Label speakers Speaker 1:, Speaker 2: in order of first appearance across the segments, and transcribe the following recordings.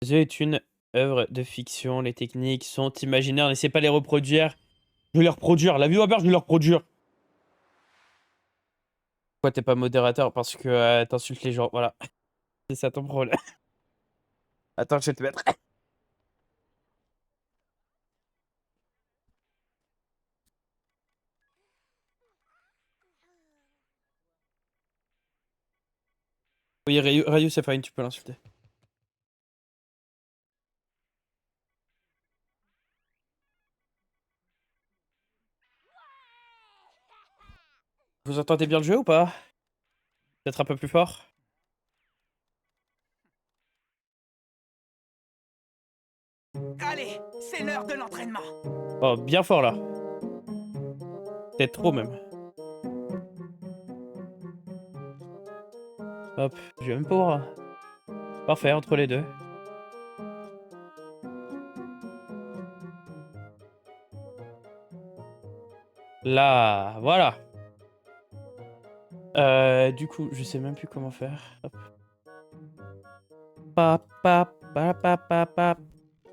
Speaker 1: The est une œuvre de fiction. Les techniques sont imaginaires. N'essayez pas de les reproduire. Je vais les reproduire. La vie au père, je vais les reproduire. Pourquoi t'es pas modérateur? Parce que t'insultes les gens. Voilà. C'est ça ton problème. Attends, je vais te mettre. Oui, Ryu c'est fine, tu peux l'insulter. Vous entendez bien le jeu ou pas? Peut-être un peu plus fort?
Speaker 2: Allez, c'est l'heure de l'entraînement.
Speaker 1: Oh, bien fort là. Peut-être trop même. Hop, je vais même pas voir. Parfait, entre les deux. Là, voilà. Du coup, je sais même plus comment faire. Hop.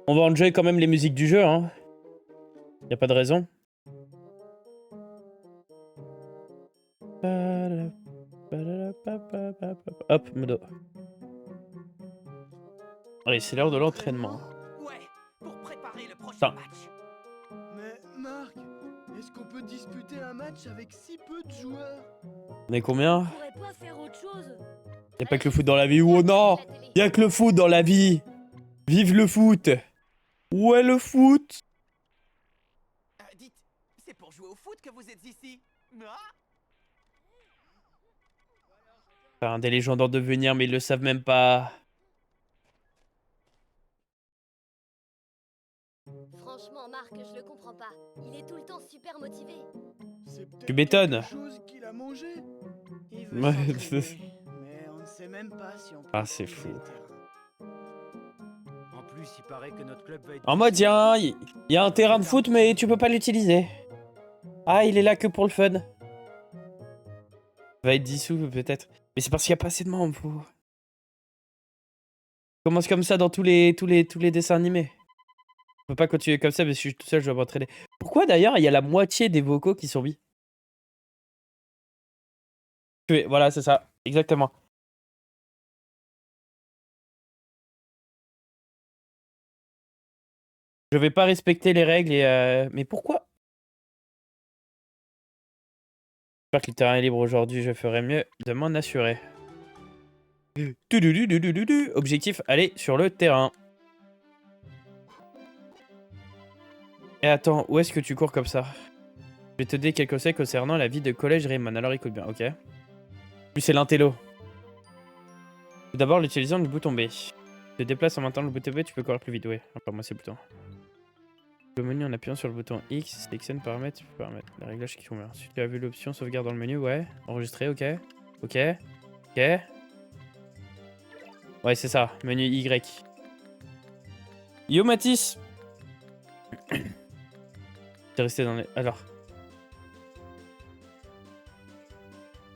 Speaker 1: On va enjoy quand même les musiques du jeu, hein. Y a pas de raison. Hop, modo. Allez, c'est l'heure de l'entraînement.
Speaker 2: Ouais, pour préparer le prochain match.
Speaker 3: Mais Marc, est-ce qu'on peut disputer un match avec si peu de joueurs?
Speaker 1: On est combien?
Speaker 4: On pourrait pas faire autre chose.
Speaker 1: Y'a pas que le foot dans la vie. Oh non! Y'a que le foot dans la vie! Vive le foot! Où est le foot?
Speaker 2: Dites, c'est pour jouer au foot que vous êtes ici?
Speaker 1: Enfin, des légendes en devenir, mais ils le savent même pas.
Speaker 4: Franchement, Marc, je le comprends pas. Il est tout le temps super motivé.
Speaker 1: Tu m'étonnes.
Speaker 3: Chose qu'il a mangé. Il
Speaker 1: Ouais,
Speaker 3: veut s'entraîner, mais on ne sait même pas si on peut
Speaker 1: Ah, c'est
Speaker 3: utiliser
Speaker 1: fou.
Speaker 3: le terrain.
Speaker 5: En plus, il paraît que notre club va être...
Speaker 1: En mode, y a un terrain de foot, mais tu peux pas l'utiliser. Ah, il est là que pour le fun. Va être dissous, peut-être. Mais c'est parce qu'il y a pas assez de membres, faut... Commence comme ça dans tous les dessins animés. On peut pas continuer comme ça, mais si je suis tout seul, je dois m'entraîner. Pourquoi d'ailleurs, il y a la moitié des vocaux qui sont mis? Voilà, c'est ça. Exactement. Je vais pas respecter les règles et mais pourquoi? J'espère que le terrain est libre aujourd'hui, je ferai mieux de m'en assurer. Objectif, aller sur le terrain. Et attends, où est-ce que tu cours comme ça? Je vais te donner quelques conseils concernant la vie de collège Raymond, alors écoute bien, ok? Lui c'est l'intello. Tout d'abord, l'utilisation du bouton B. Tu te déplaces en maintenant le bouton B, tu peux courir plus vite, ouais. Enfin, moi c'est le bouton. Le menu en appuyant sur le bouton X, sélectionne paramètres, les réglages qui conviennent. Ensuite, tu as vu l'option sauvegarde dans le menu, ouais. Enregistrer, ok. Ok. Ok. Ouais, c'est ça, menu Y. Yo Mathis. T'es resté dans les... Alors.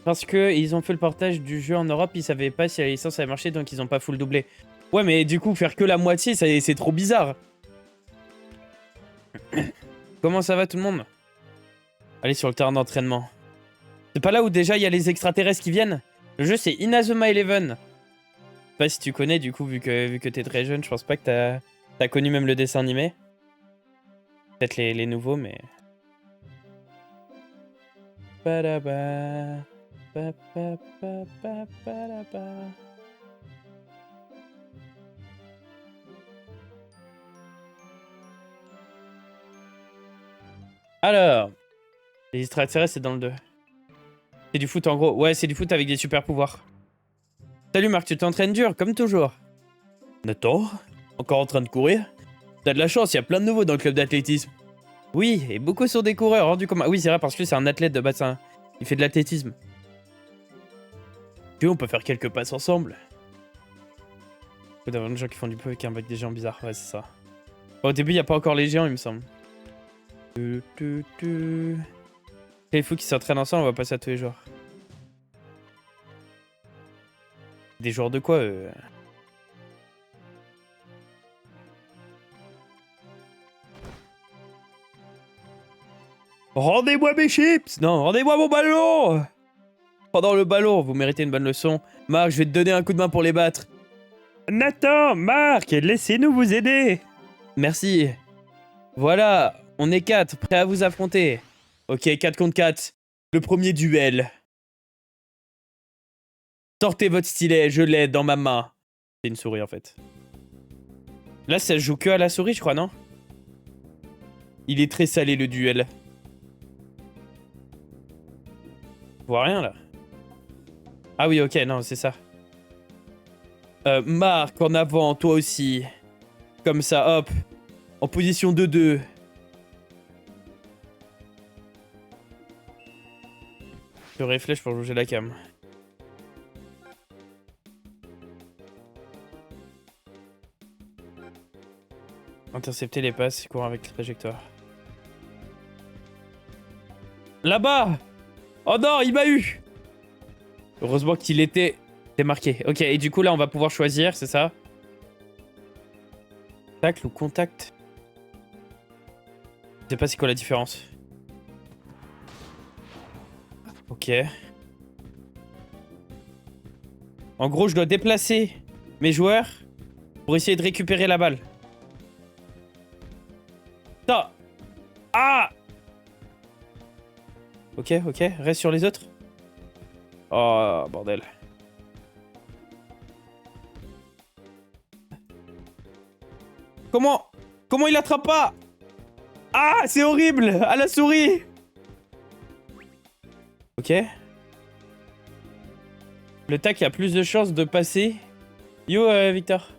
Speaker 1: Parce que ils ont fait le portage du jeu en Europe, ils savaient pas si la licence avait marché, donc ils ont pas full doublé. Ouais, mais du coup, faire que la moitié, c'est trop bizarre. Comment ça va tout le monde? Allez sur le terrain d'entraînement. C'est pas là où déjà il y a les extraterrestres qui viennent? Le jeu c'est Inazuma Eleven. Je sais pas si tu connais du coup, vu que t'es très jeune, je pense pas que t'as connu même le dessin animé. Peut-être les nouveaux, mais... Alors, les extraterrestres c'est dans le 2. C'est du foot en gros. Ouais, c'est du foot avec des super pouvoirs. Salut Marc, tu t'entraînes dur, comme toujours. Nathan, encore en train de courir? T'as de la chance, il y a plein de nouveaux dans le club d'athlétisme. Oui, et beaucoup sont des coureurs rendus comme... Oui, c'est vrai, parce que c'est un athlète de base, il fait de l'athlétisme. Tu vois, on peut faire quelques passes ensemble. Il faut d'avoir des gens qui font du peu avec des géants bizarres, ouais, c'est ça. Bon, au début, il n'y a pas encore les géants, il me semble. Les fous qui s'entraînent ensemble, on va passer à tous les jours. Des joueurs de quoi Rendez-moi mes chips! Non, rendez-moi mon ballon! Pendant le ballon, vous méritez une bonne leçon. Marc, je vais te donner un coup de main pour les battre. Nathan, Marc, laissez-nous vous aider. Merci. Voilà, on est 4, prêts à vous affronter. Ok, 4 contre 4. Le premier duel. Sortez votre stylet, je l'ai dans ma main. C'est une souris en fait. Là, ça se joue que à la souris, je crois, non? Il est très salé le duel. Je vois rien là. Ah oui, ok, non, c'est ça. Marc, en avant, toi aussi. Comme ça, hop. En position 2-2. Je réfléchis pour bouger la cam. Intercepter les passes et courir avec le trajectoire. Là-bas! Oh non, il m'a eu! Heureusement qu'il était démarqué. Ok, et du coup là on va pouvoir choisir, c'est ça? Tacle ou contact? Je sais pas c'est quoi la différence. Ok. En gros, je dois déplacer mes joueurs pour essayer de récupérer la balle. Non. Ah! Ok, ok, reste sur les autres. Oh, bordel. Comment il attrape pas? Ah, c'est horrible! À la souris! Ok. Le tac a plus de chances de passer. Yo, Victor.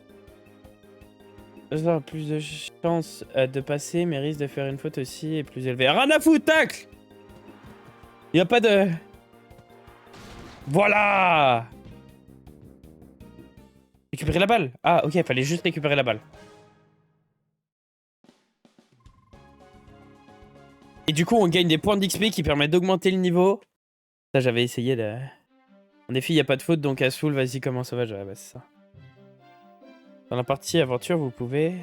Speaker 1: Plus de chances de passer, mais risque de faire une faute aussi est plus élevé. Rien à foutre, tacle! Y a pas de... Voilà! Récupérer la balle. Ah, ok, fallait juste récupérer la balle. Et du coup, on gagne des points d'XP qui permettent d'augmenter le niveau. Ça, j'avais essayé de... En effet, il n'y a pas de faute, donc à Soul, vas-y, comment ça va? Ouais, bah, c'est ça. Dans la partie aventure, vous pouvez...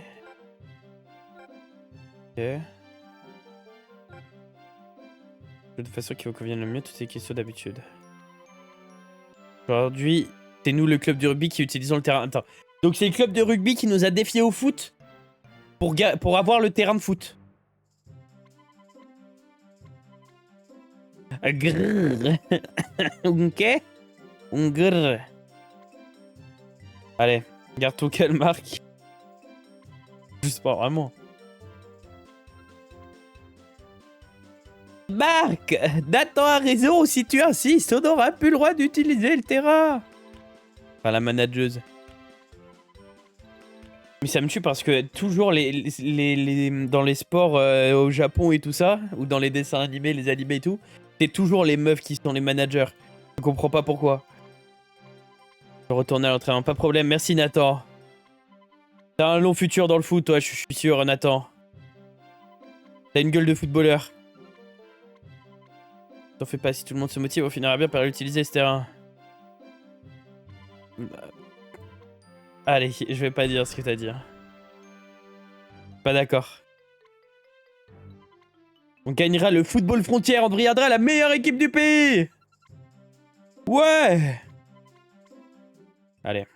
Speaker 1: Ok. De façon qui vous convienne le mieux, toutes ces questions d'habitude. Aujourd'hui, c'est nous le club de rugby qui utilisons le terrain. Attends. Donc c'est le club de rugby qui nous a défiés au foot pour avoir le terrain de foot. Grrr. Ok. Grrr. Allez, garde ton calme, Marc. Juste pas vraiment. Marc, Nathan a raison, si tu insistes, on n'aura plus le droit d'utiliser le terrain. Enfin, la manageuse. Mais ça me tue parce que toujours dans les sports au Japon et tout ça, ou dans les dessins animés, les animés et tout, c'est toujours les meufs qui sont les managers. Je comprends pas pourquoi. Je retourne à l'entraînement, pas de problème, merci Nathan. T'as un long futur dans le foot, toi, je suis sûr, Nathan. T'as une gueule de footballeur. T'en fais pas, si tout le monde se motive, on finira bien par utiliser ce terrain. Allez, je vais pas dire ce que t'as dit. Pas d'accord. On gagnera le football frontière, on deviendra la meilleure équipe du pays. Ouais. Allez.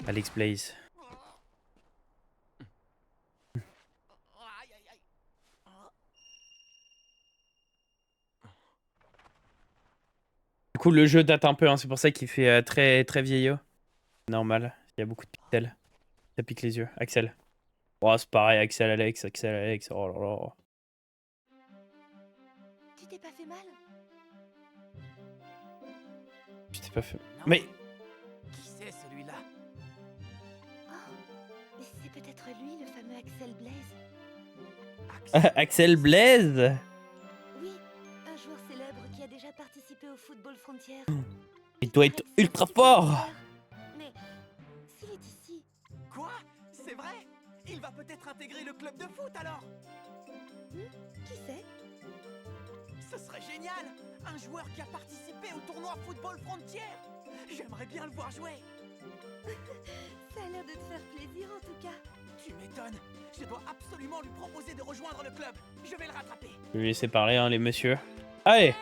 Speaker 1: Alex Blaze. Du coup, le jeu date un peu, hein, c'est pour ça qu'il fait très, très vieillot. Normal, il y a beaucoup de pixels. Ça pique les yeux. Axel. Oh, c'est pareil, Axel, Alex, oh là là.
Speaker 4: Tu t'es pas fait mal?
Speaker 1: Je t'ai pas fait...
Speaker 2: Non.
Speaker 1: Mais...
Speaker 2: Qui c'est celui-là?
Speaker 4: Oh, c'est peut-être lui, le fameux Axel Blaze.
Speaker 1: Axel Blaze?
Speaker 4: Oui, un joueur célèbre qui a déjà participé au football frontière.
Speaker 1: Il doit être ultra fort.
Speaker 4: Mais s'il est ici...
Speaker 2: Quoi? C'est vrai? Il va peut-être intégrer le club de foot alors?
Speaker 4: Qui c'est?
Speaker 2: Ce serait génial! Un joueur qui a participé au tournoi Football Frontière! J'aimerais bien le voir jouer!
Speaker 4: Ça a l'air de te faire plaisir en tout cas.
Speaker 2: Tu m'étonnes. Je dois absolument lui proposer de rejoindre le club. Je vais le rattraper.
Speaker 1: Je vais laisser parler, hein, les messieurs. Allez.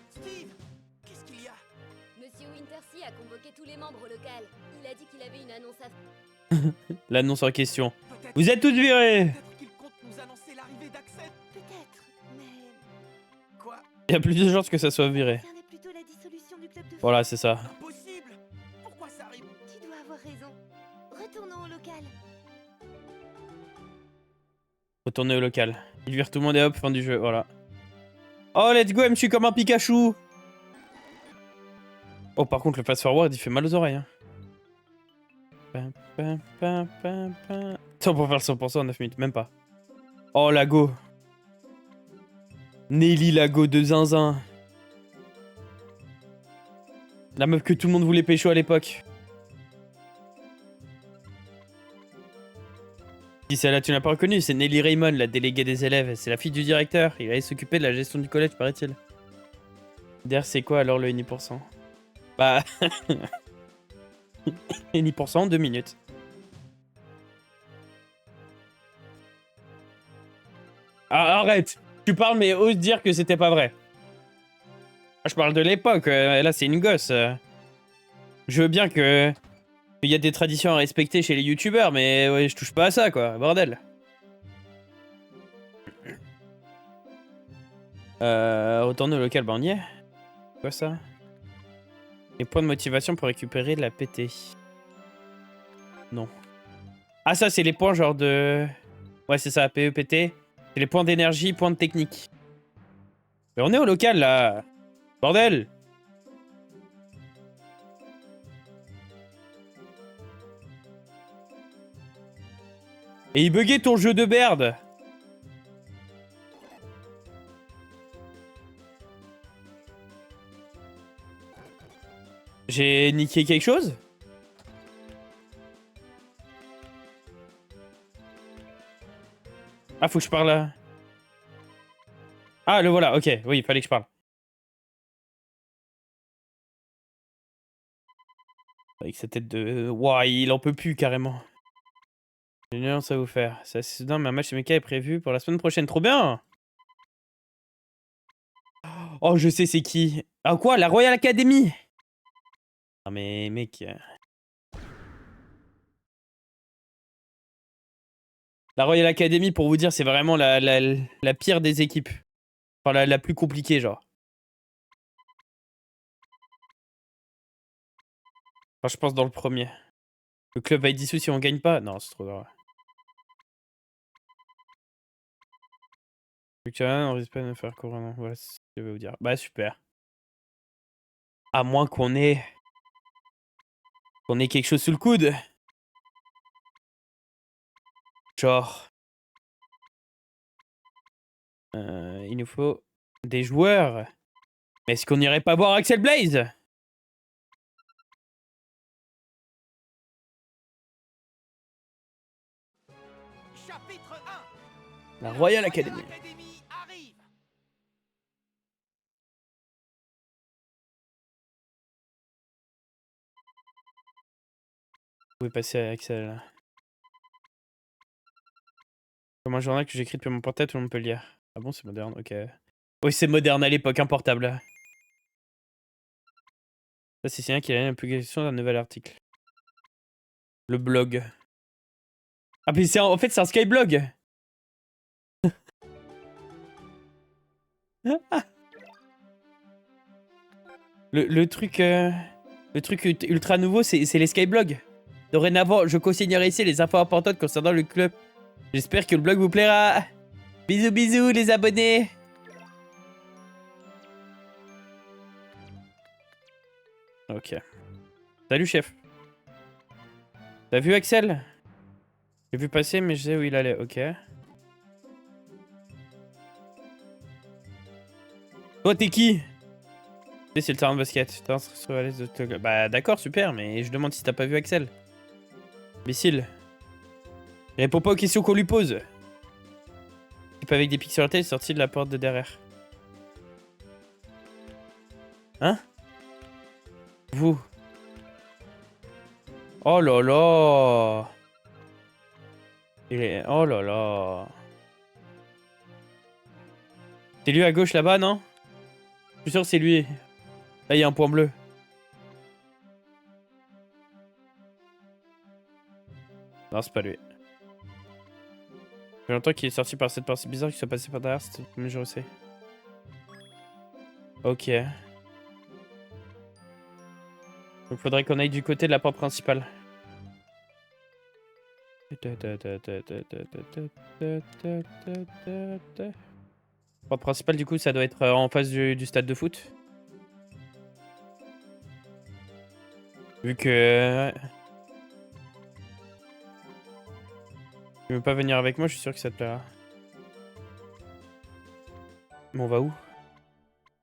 Speaker 2: Steve, qu'est-ce qu'il y a?
Speaker 4: Monsieur Wintersea a convoqué tous les membres au local. Il a dit qu'il avait une annonce à faire.
Speaker 1: L'annonce en question.
Speaker 2: Peut-être
Speaker 1: Vous êtes tous virés.
Speaker 2: peut-être qu'il compte nous annoncer l'arrivée d'Axel.
Speaker 4: Peut-être, mais
Speaker 2: Quoi?
Speaker 1: Il y a plus de chances que ça soit viré.
Speaker 4: ça n'est plutôt la dissolution du club de foot.
Speaker 1: Voilà, c'est ça.
Speaker 2: Impossible. Pourquoi ça arrive?
Speaker 4: Tu dois avoir raison. Retournons au local.
Speaker 1: Retournez au local. Il vire tout le monde et hop, fin du jeu, voilà. Oh, let's go, elle me suit comme un Pikachu. Oh, par contre, le fast forward, il fait mal aux oreilles. Hein. Attends, pour faire le 100% en 9 minutes, même pas. Oh, la go. Nelly, la go de zinzin. La meuf que tout le monde voulait pécho à l'époque. Si celle-là tu n'as pas reconnue, c'est Nelly Raymond, la déléguée des élèves. C'est la fille du directeur. Il allait s'occuper de la gestion du collège, paraît-il. D'ailleurs, c'est quoi alors le Eni %? Bah... Eni % en 2 minutes. Ah, arrête! Tu parles mais ose dire que c'était pas vrai. Ah, je parle de l'époque, là c'est une gosse. Je veux bien que... Il y a des traditions à respecter chez les youtubeurs, mais ouais, je touche pas à ça, quoi. Bordel. Retourner au local, bah on y est. Quoi ça? Les points de motivation pour récupérer la PT. Non. Ah ça, c'est les points genre de... Ouais, c'est ça, PEPT. C'est les points d'énergie, points de technique. Mais on est au local, là. Bordel! Et il buguait ton jeu de merde. J'ai niqué quelque chose? Ah, faut que je parle là. Ah, le voilà, ok. Oui, il fallait que je parle. Avec sa tête de... Ouah, il en peut plus, carrément. J'ai une annonce à vous faire. C'est assez soudain, mais un match MK est prévu pour la semaine prochaine. Trop bien! Oh, je sais c'est qui. Ah quoi? La Royal Academy? Ah mais mec... La Royal Academy, pour vous dire, c'est vraiment la pire des équipes. Enfin, la plus compliquée, genre. Enfin, je pense dans le premier. Le club va être dissous si on gagne pas. Non, c'est trop grave. On risque pas de me faire courir, non. Voilà ce que je vais vous dire. Bah, super. À moins qu'on ait... Qu'on ait quelque chose sous le coude. Genre... il nous faut des joueurs. Mais est-ce qu'on irait pas voir Axel Blaze?
Speaker 2: Chapitre 1.
Speaker 1: La Royal Academy.
Speaker 2: Arrive.
Speaker 1: Vous pouvez passer à Axel. Comme un journal que j'écris depuis mon portable, tout le monde peut le lire. Ah bon, c'est moderne, ok. Oui, c'est moderne à l'époque, un portable. Ça, c'est signé qu'il a la publication d'un nouvel article. Le blog. Ah, mais en fait, c'est un skyblog. Le truc ultra nouveau, c'est les skyblogs. Dorénavant, je consignerai ici les infos importantes concernant le club. J'espère que le blog vous plaira. Bisous, bisous, les abonnés. Ok. Salut, chef. T'as vu Axel? J'ai vu passer, mais je sais où il allait. Ok. Toi, t'es qui? C'est le terrain de basket. Bah, d'accord, super, mais je demande si t'as pas vu Axel. Imbécile. Il répond pas aux questions qu'on lui pose. Type avec des pics sur la tête, sorti de la porte de derrière. Hein? Vous. Oh là là. Oh là là. C'est lui à gauche là-bas, non? Je suis sûr que c'est lui. Là, il y a un point bleu. Non, c'est pas lui. J'ai longtemps qu'il est sorti par cette porte. C'est bizarre qu'il soit passé par derrière. C'était comme je sais. Ok. Donc faudrait qu'on aille du côté de la porte principale. Porte principale, du coup, ça doit être en face du stade de foot. Vu que... Tu veux pas venir avec moi, je suis sûr que ça te plaira. Mais on va où?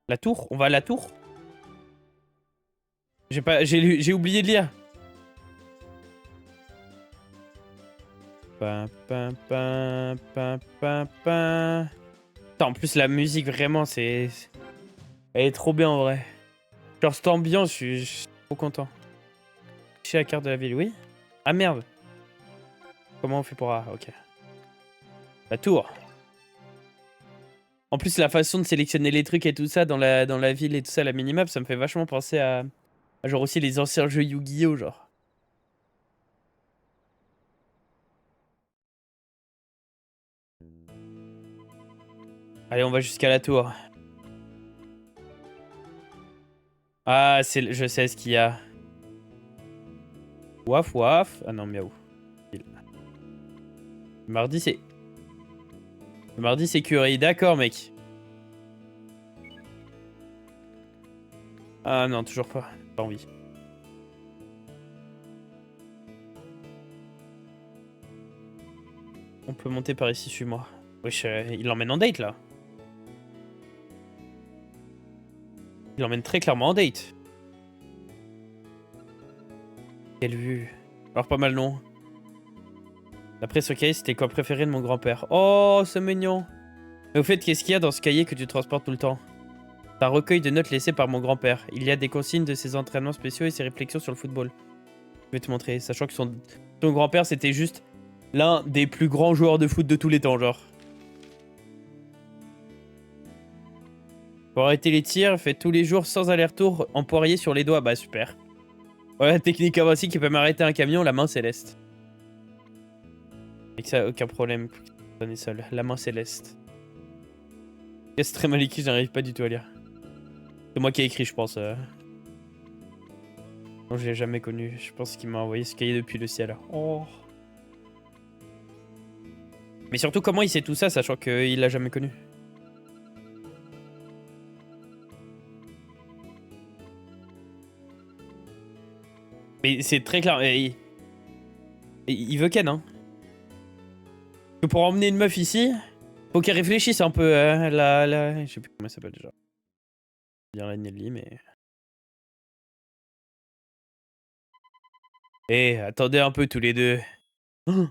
Speaker 1: La tour? On va à la tour? J'ai oublié de lire. Putain, en plus la musique vraiment c'est... Elle est trop bien en vrai. Genre cette ambiance, je suis trop content. Chez la carte de la ville, oui? Ah merde. Comment on fait pour... Ah, ok. La tour. En plus la façon de sélectionner les trucs et tout ça dans la ville et tout ça, la minimap, ça me fait vachement penser à genre aussi les anciens jeux Yu-Gi-Oh! Genre. Allez, on va jusqu'à la tour. Ah, je sais ce qu'il y a. Waf, waf. Ah non, miaou. Mardi, c'est... Mardi, c'est curry. D'accord, mec. Ah non, toujours pas. Pas envie. On peut monter par ici, suis-moi. Wesh, il l'emmène en date, là. Il l'emmène très clairement en date. Quelle vue. Alors, pas mal, non? D'après ce cahier, c'était le coin préféré de mon grand-père. Oh, c'est mignon. Mais au fait, qu'est-ce qu'il y a dans ce cahier que tu transportes tout le temps? C'est un recueil de notes laissées par mon grand-père. Il y a des consignes de ses entraînements spéciaux et ses réflexions sur le football. Je vais te montrer, sachant que son grand-père, c'était juste l'un des plus grands joueurs de foot de tous les temps, genre. Pour arrêter les tirs, fait tous les jours sans aller-retour en poirier sur les doigts. Bah, super. Voilà, technique avancée qui peut m'arrêter un camion, la main céleste. Et que ça, aucun problème. On est seul. La main céleste. C'est très mal écrit, j'arrive pas du tout à lire. C'est moi qui ai écrit, je pense. Non, je l'ai jamais connu. Je pense qu'il m'a envoyé ce cahier depuis le ciel. Oh. Mais surtout, comment il sait tout ça, sachant qu'il l'a jamais connu? Mais c'est très clair. Il veut Ken, hein. Que pour emmener une meuf ici, faut qu'elle réfléchisse un peu. Je sais plus comment elle s'appelle déjà. Je vais dire la Nelly, mais... Eh, attendez un peu tous les deux. Oh,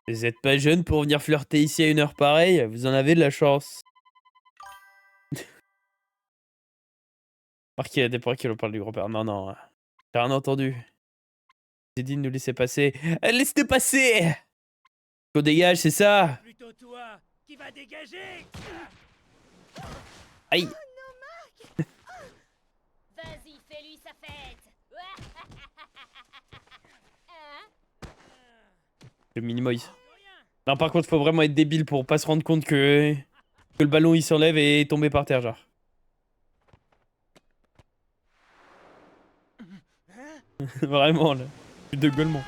Speaker 1: vous êtes pas jeunes pour venir flirter ici à une heure pareille? Vous en avez de la chance. Marqué à des points qui parle du grand-père. Non, non. J'ai rien entendu. J'ai dit de nous laisser passer. Laissez passer! Qu'on dégage, c'est ça?
Speaker 5: Plutôt toi qui va dégager.
Speaker 1: Aïe!
Speaker 4: Vas-y, fais-lui sa fête.
Speaker 1: Le Minimoys. Non, par contre, faut vraiment être débile pour pas se rendre compte que le ballon il s'enlève et est tombé par terre, genre. Vraiment, là. Plus de gueulement.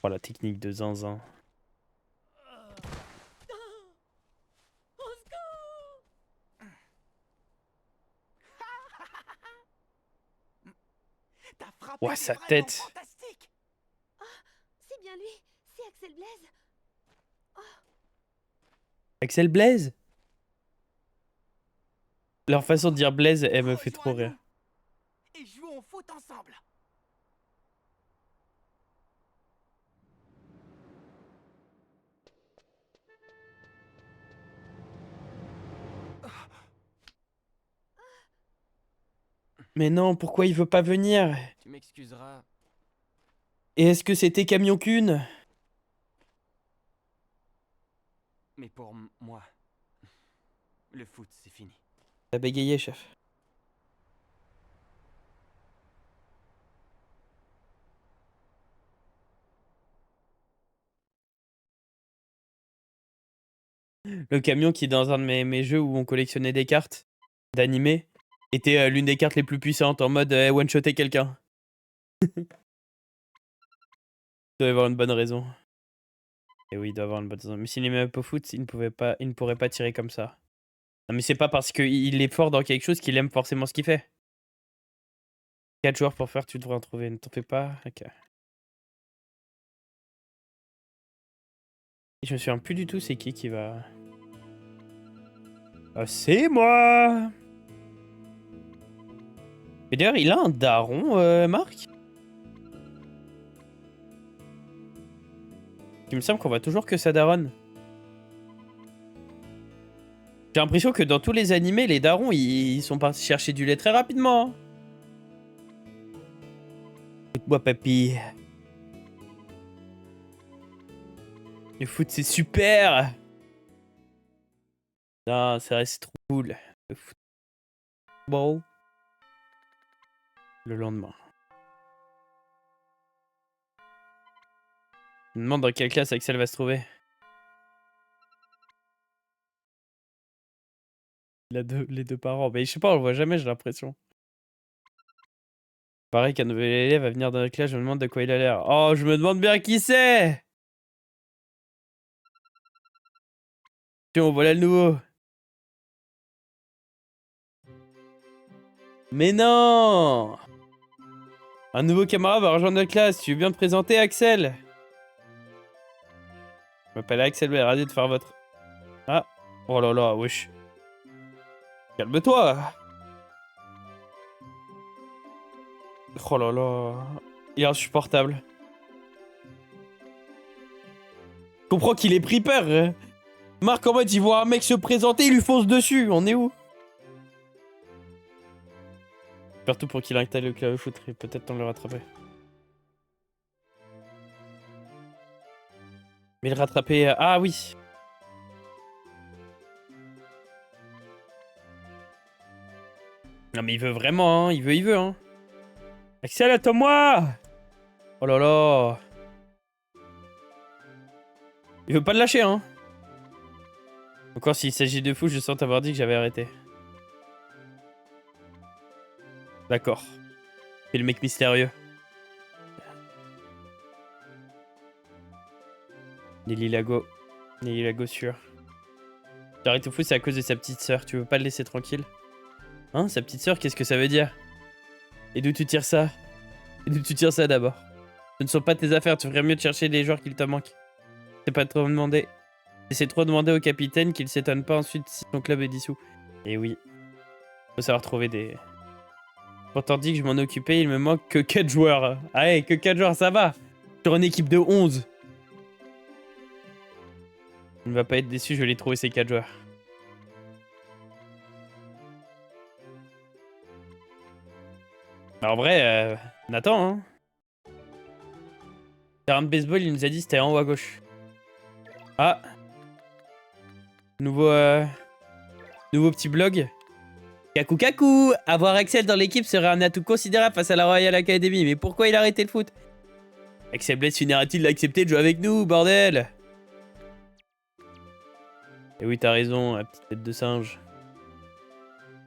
Speaker 1: Oh, la technique de zinzin.
Speaker 2: T'as frappé
Speaker 1: Ouais,
Speaker 2: des
Speaker 1: sa
Speaker 2: vraiment
Speaker 1: tête.
Speaker 2: fantastiques.
Speaker 4: C'est bien lui, c'est Axel Blaise.
Speaker 1: Axel Blaise? Leur façon de dire Blaise, elle me fait trop rire.
Speaker 2: Et jouons au foot ensemble.
Speaker 1: Mais non, pourquoi il veut pas venir?
Speaker 2: Tu m'excuseras.
Speaker 1: Et est-ce que c'était Camion Kun?
Speaker 2: Mais pour moi, le foot, c'est fini.
Speaker 1: T'as bégayé, chef. Le camion qui, dans un de mes jeux où on collectionnait des cartes d'animé, était l'une des cartes les plus puissantes en mode one-shotter quelqu'un. Il doit y avoir une bonne raison. Et oui, il doit y avoir une bonne raison. Mais s'il aimait pas au foot, il ne pourrait pas tirer comme ça. Non, mais c'est pas parce qu'il est fort dans quelque chose qu'il aime forcément ce qu'il fait. 4 joueurs pour faire, tu devrais en trouver. Ne t'en fais pas. Ok. Je me souviens plus du tout c'est qui va... Ah, c'est moi! Et d'ailleurs, il a un daron, Marc? Il me semble qu'on voit toujours que sa daronne. J'ai l'impression que dans tous les animés, les darons, ils sont partis chercher du lait très rapidement. Écoute-moi, papy. Le foot, c'est super! Non, ça reste trop cool. Le foot. Bon. Le lendemain. Je me demande dans quelle classe Axel va se trouver. Les deux parents. Mais je sais pas, on le voit jamais, j'ai l'impression. Pareil qu'un nouvel élève va venir dans notre classe, je me demande de quoi il a l'air. Oh, je me demande bien qui c'est! Tiens, voilà le nouveau. Mais non! Un nouveau camarade va rejoindre notre classe. Tu veux bien te présenter, Axel? Je m'appelle Axel, mais ravi de faire votre... Ah! Oh là là, wesh. Calme-toi! Oh là là. Il est insupportable. Je comprends qu'il ait pris peur. Hein. Marc, en mode, il voit un mec se présenter, il lui fonce dessus. On est où? Surtout pour qu'il installe le clavier foot et peut-être on le rattraper. Mais le rattraper... Ah oui. Non mais il veut vraiment, hein. Il veut, hein. Axel, attends-moi! Oh là là. Il veut pas le lâcher, hein. Encore s'il s'agit de foot, je sens t'avoir dit que j'avais arrêté. D'accord. C'est le mec mystérieux. Nelly Lago. Nelly Lago sûr. J'arrête au foot, c'est à cause de sa petite sœur. Tu veux pas le laisser tranquille? Hein, sa petite sœur, qu'est-ce que ça veut dire? Et d'où tu tires ça? Et d'où tu tires ça d'abord? Ce ne sont pas tes affaires, tu ferais mieux de chercher les joueurs qu'il te manque. C'est pas trop demander. C'est trop demander au capitaine qu'il s'étonne pas ensuite si son club est dissous. Et oui. Faut savoir trouver des... Pourtant dit que je m'en occupais, il me manque que 4 joueurs. Ah ouais, que 4 joueurs, ça va. Sur une équipe de 11. Il ne va pas être déçu, je vais les trouver ces 4 joueurs. Bah en vrai, Nathan, hein. Terrain de baseball, il nous a dit c'était en haut à gauche. Ah. Nouveau petit blog. Kakou kakou. Avoir Axel dans l'équipe serait un atout considérable face à la Royal Academy. Mais pourquoi il a arrêté le foot? Axel Bless finira-t-il d'accepter de jouer avec nous, bordel? Et oui, t'as raison, la petite tête de singe.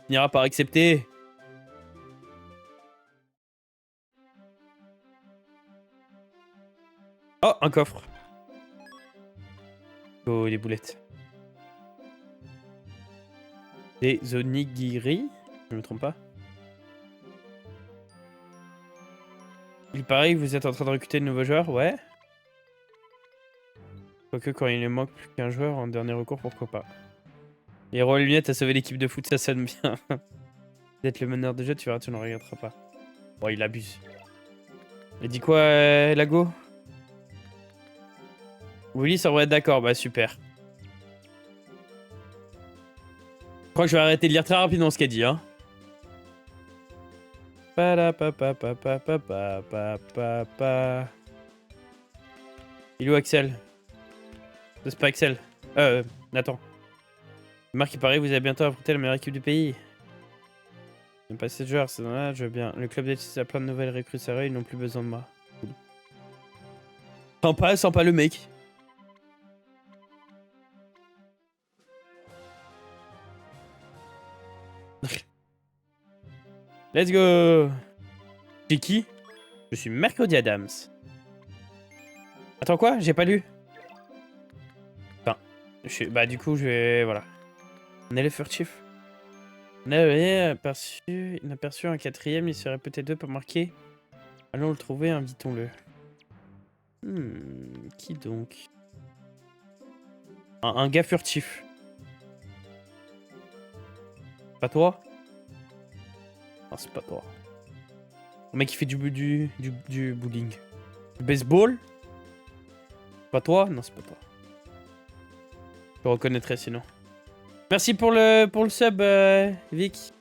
Speaker 1: Finira par accepter. Oh, un coffre. Oh, les boulettes. Des onigiri, je me trompe pas. Il paraît que vous êtes en train de recruter de nouveaux joueurs, ouais. Quoique quand il ne manque plus qu'un joueur en dernier recours, pourquoi pas. Les Royal Lunettes a sauvé l'équipe de foot, ça sonne bien. D'être le meneur de jeu, tu verras, tu ne regretteras pas. Bon, il abuse. Il dit quoi, Lago? Willy semble être d'accord, bah super. Je crois que je vais arrêter de lire très rapidement ce qu'elle dit, hein. Pa-da-pa-pa-pa-pa-pa-pa-pa-pa. Il est où Axel? C'est pas Axel. Nathan. Marc, il paraît que vous allez bientôt affronter la meilleure équipe du pays. J'aime pas ces joueurs, c'est dommage, je veux bien. Le club d'études a plein de nouvelles recrues sérieuses, ils n'ont plus besoin de moi. Cool. Sympa le mec. Let's go. C'est qui? Je suis Mercredi Adams. Attends quoi? J'ai pas lu. Enfin, bah du coup je vais... Voilà. On est les furtifs. On avait aperçu un quatrième, il serait peut-être deux pour marquer. Allons le trouver, invitons-le. Qui donc? Un gars furtif. Pas toi? Non, c'est pas toi. Un mec qui fait du bowling. Du baseball? Pas toi? Non, c'est pas toi. Je le reconnaîtrais sinon. Merci pour le sub, Vic.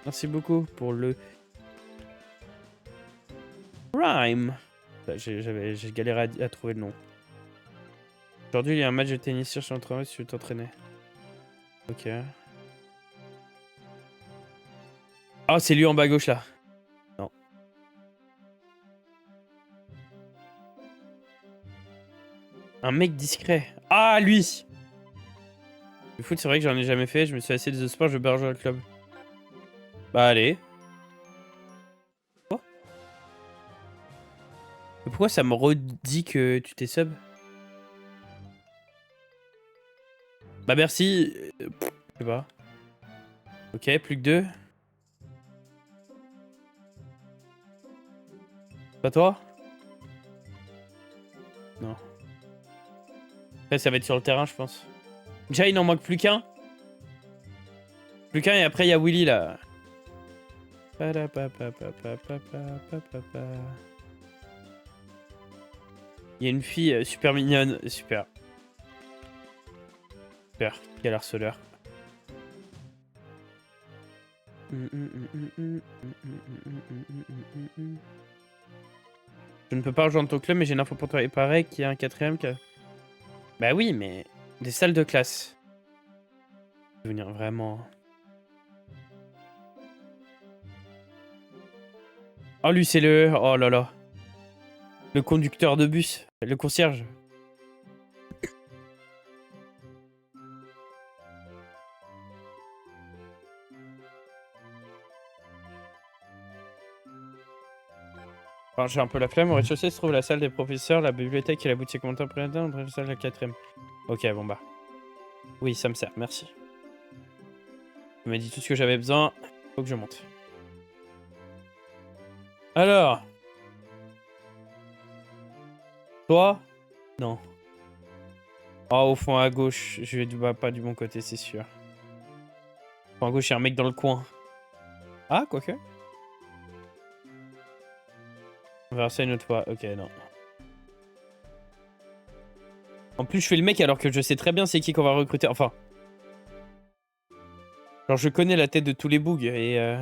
Speaker 1: Merci beaucoup pour le Rhyme. J'ai galéré à trouver le nom. Aujourd'hui, il y a un match de tennis sur l'entraînement si tu veux t'entraîner. Ok. Ah, c'est lui en bas à gauche là. Non. Un mec discret. Ah, lui! Le foot, c'est vrai que j'en ai jamais fait. Je me suis assis de sport, je vais bien rejoindre le club. Bah, allez. Quoi? Mais pourquoi ça me redit que tu t'es sub? Bah, merci. Je sais pas. Ok, plus que 2. Pas toi? Non. Après, ça va être sur le terrain, je pense. Déjà, il n'en manque plus qu'un. Plus qu'un, et après, il y a Willy, là. Il y a une fille super mignonne. Super. Super. Quel harceleur. Je ne peux pas rejoindre ton club, mais j'ai une info pour toi. Il paraît qu'il y a un quatrième qui a... Bah oui, mais... Des salles de classe. Devenir vraiment... Oh, lui, c'est le... Oh là là. Le conducteur de bus. Le concierge. Enfin, j'ai un peu la flemme. Au rez-de-chaussée se trouve la salle des professeurs, la bibliothèque et la boutique contemporaine. Dans la salle de la quatrième. Ok, bon bah. Oui, ça me sert, merci. Tu m'as dit tout ce que j'avais besoin. Faut que je monte. Alors. Toi? Non. Oh, au fond à gauche. Je vais pas du bon côté, c'est sûr. Au fond à gauche, il y a un mec dans le coin. Ah, quoique. On verra ça une autre fois. Ok, non. En plus, je fais le mec alors que je sais très bien c'est qui qu'on va recruter. Enfin. Genre, je connais la tête de tous les bougs et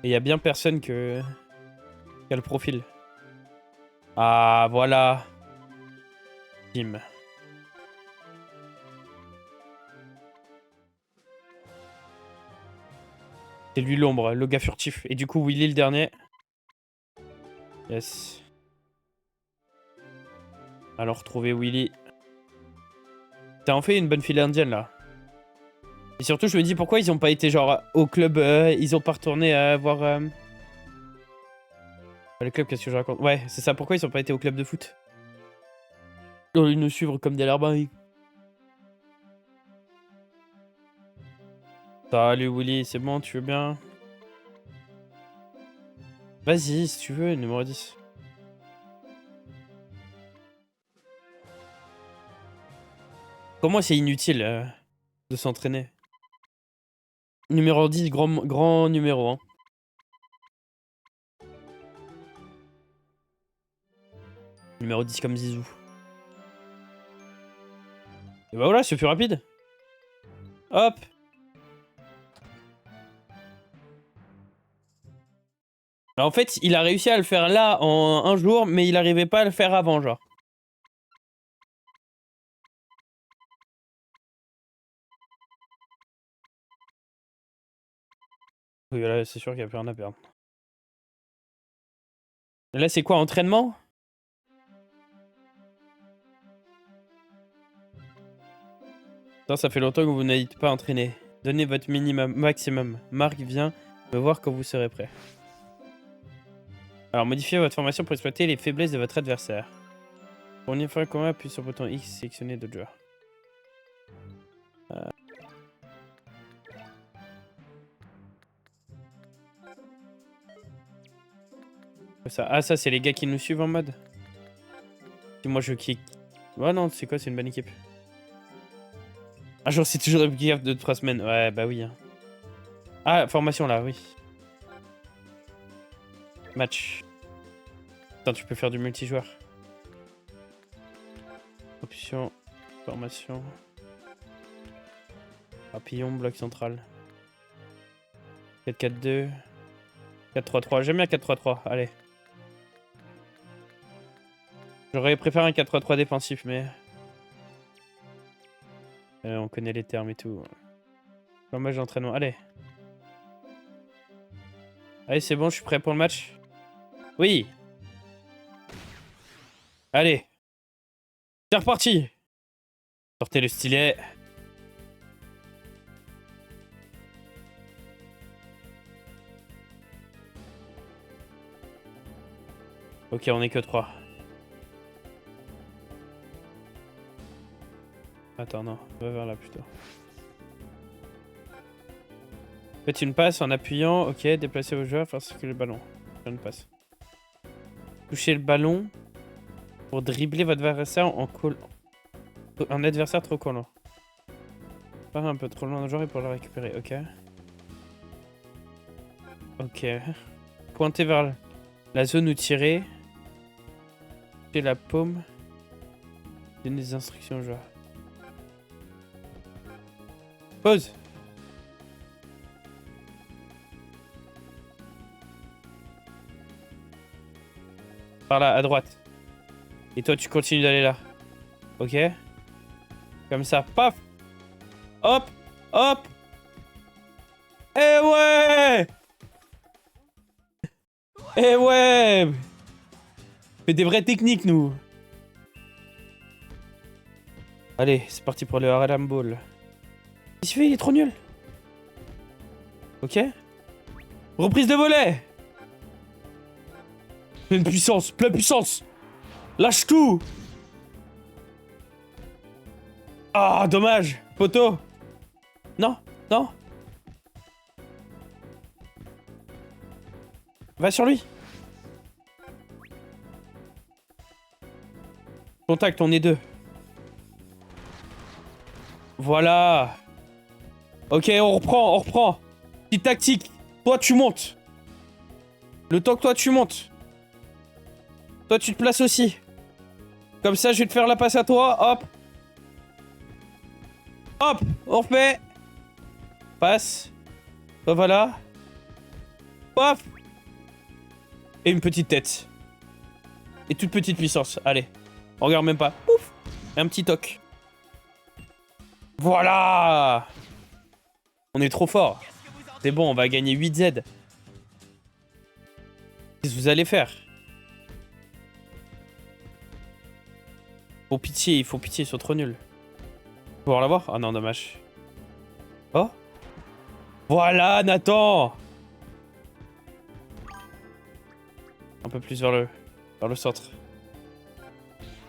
Speaker 1: il y a bien personne qui a le profil. Ah, voilà. Tim. C'est lui l'ombre, le gars furtif. Et du coup, Willy le dernier. Yes. Alors, retrouver Willy. T'as en fait une bonne file indienne là. Et surtout, je me dis pourquoi ils ont pas été genre au club. Ils ont pas retourné voir. Le club, qu'est-ce que je raconte? Ouais, c'est ça. Pourquoi ils ont pas été au club de foot? Au lieu de nous suivre comme des larbins. Salut Willy, c'est bon, tu veux bien? Vas-y, si tu veux, numéro 10. Comment c'est inutile de s'entraîner? Numéro 10, grand numéro, hein. Numéro 10 comme Zizou. Et bah voilà, c'est plus rapide. Hop. En fait, il a réussi à le faire là en un jour, mais il arrivait pas à le faire avant, genre. Oui, là, c'est sûr qu'il n'y a plus rien à perdre. Là, c'est quoi, entraînement? Ça fait longtemps que vous n'êtes pas entraîné. Donnez votre minimum, maximum. Marc vient me voir quand vous serez prêt. Alors, modifiez votre formation pour exploiter les faiblesses de votre adversaire. Pour une fois combat, appuyez sur le bouton X et sélectionnez d'autres joueurs. Ah, ça, c'est les gars qui nous suivent en mode. Si moi je kick. Ouais, non, c'est quoi? C'est une bonne équipe. Ah, genre, c'est toujours une équipe de 3 semaines. Ouais, bah oui. Hein. Ah, formation là, oui. Match. Attends, tu peux faire du multijoueur. Option. Formation. Papillon, bloc central. 4-4-2. 4-3-3. J'aime bien 4-3-3. Allez. J'aurais préféré un 4-3-3 défensif, mais... on connaît les termes et tout. Match d'entraînement. Allez. Allez, c'est bon, je suis prêt pour le match. Oui. Allez. C'est reparti. Sortez le stylet. Ok, on est que 3. Attends, non. Va vers là, plutôt. Faites une passe en appuyant. Ok, déplacez vos joueurs, faire circuler le ballon. Faire une passe. Touchez le ballon pour dribbler votre adversaire en collant. Un adversaire trop collant. Pas un peu trop loin d'un joueur et pour le récupérer. Ok. Ok. Pointez vers la zone où tirer. Touchez la paume. Donnez des instructions au joueur. Pause. Par là, à droite. Et toi, tu continues d'aller là. Ok. Comme ça. Paf. Hop. Hop. Eh ouais. Eh ouais. Fait des vraies techniques, nous. Allez, c'est parti pour le Harlem Ball. Qu'est-ce qu'il fait? Il est trop nul. Ok. Reprise de volet. Pleine puissance, pleine puissance. Lâche tout. Ah, dommage. Poteau. Non, non. Va sur lui. Contact, on est 2. Voilà. Ok, on reprend, on reprend. Petite tactique. Toi, tu montes. Le temps que toi, tu montes. Toi, tu te places aussi. Comme ça, je vais te faire la passe à toi. Hop. Hop. On refait. Passe. Voilà. Paf. Et une petite tête. Et toute petite puissance. Allez. On regarde même pas. Ouf. Et un petit toc. Voilà. On est trop fort. C'est bon, on va gagner 8Z. Qu'est-ce que vous allez faire? Faut pitié, il faut pitié, ils sont trop nuls. Faut pouvoir l'avoir? Ah non, dommage. Oh. Voilà, Nathan. Un peu plus vers le centre.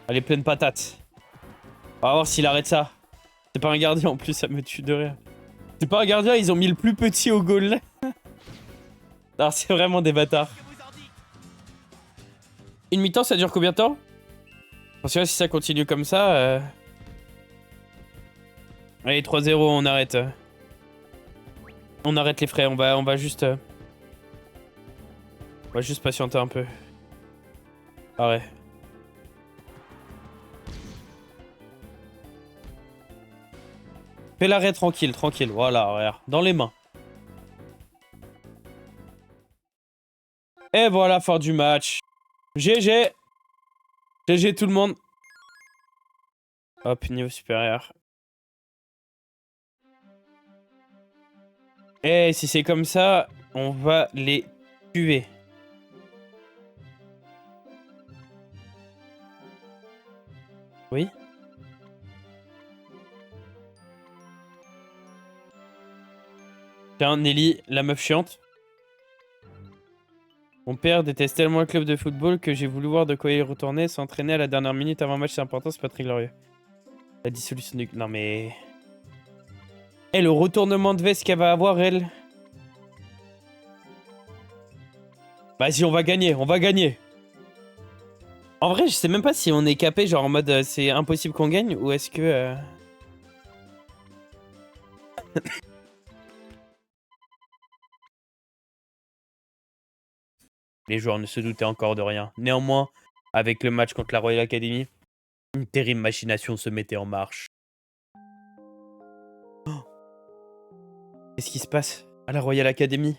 Speaker 1: Allez, pleine patate. On va voir s'il arrête ça. C'est pas un gardien en plus, ça me tue de rire. C'est pas un gardien, ils ont mis le plus petit au goal. Alors c'est vraiment des bâtards. Une mi-temps, ça dure combien de temps? Parce que là, si ça continue comme ça... Allez, 3-0, on arrête. On arrête les frais, on va juste... On va juste patienter un peu. Ah ouais. Fais l'arrêt tranquille, tranquille. Voilà, regarde. Dans les mains. Et voilà, fin du match. GG. GG tout le monde. Hop, niveau supérieur. Et si c'est comme ça, on va les tuer. Oui. Tiens, Nelly, la meuf chiante. Mon père déteste tellement le club de football que j'ai voulu voir de quoi il retournait. S'entraîner à la dernière minute avant un match, c'est important, c'est pas très glorieux. La dissolution du... Non mais... Eh, le retournement de veste qu'elle va avoir, elle... Vas-y, on va gagner, on va gagner. En vrai, je sais même pas si on est capé, genre en mode c'est impossible qu'on gagne, ou est-ce que... Les joueurs ne se doutaient encore de rien. Néanmoins, avec le match contre la Royal Academy, une terrible machination se mettait en marche. Oh. Qu'est-ce qui se passe à la Royal Academy?